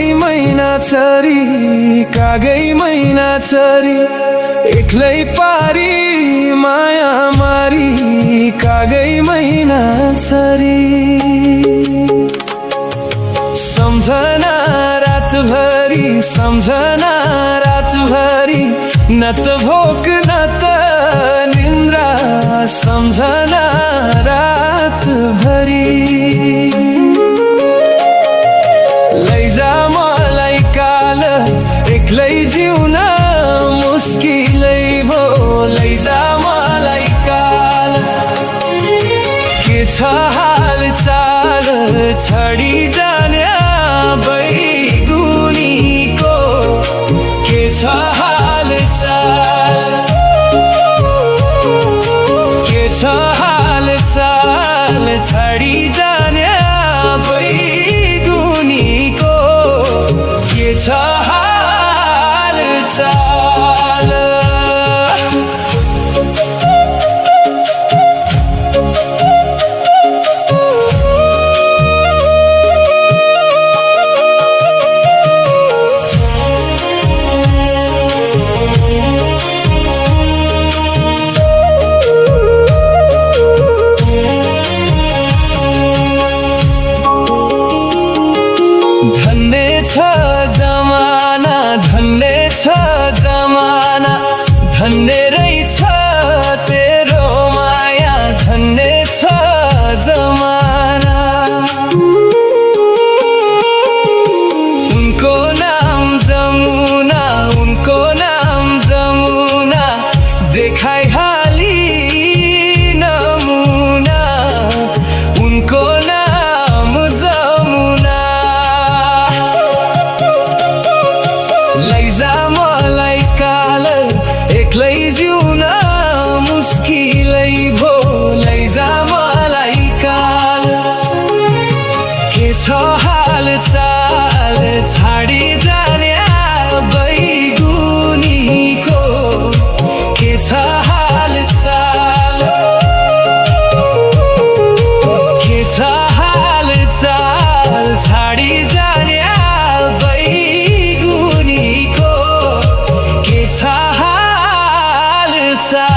मैना छोरी एक्लै पारी माया मारी कागै मैना छोरी सम्झना रातभरि न त भोक न त निन्द्रा सम्झना रातभरि लैजा मलाई काल एक्लै जिउन मुस्किलै भो लैजा मलाई काल के छ हाल चाल छडी जाने बैगुनीको के छ हाल चाल के छ हाल चाल छडी जाने बैगुनीको के छ हाल चाल धन्य रहेछ तेरो माया धन्य छ जमाना उनको नाम जमुना देखाइहाली नमुना उनको नाम जमुना लैजा मलाई काल एक्लै जिउन मुस्किलै भो लैजा मलाई काल के छ हाल चाल छाडी जाने बैगुनीको के छ हाल चाल के छ हाल चाल छाडी जाने बैगुनीको के छ हाल चाल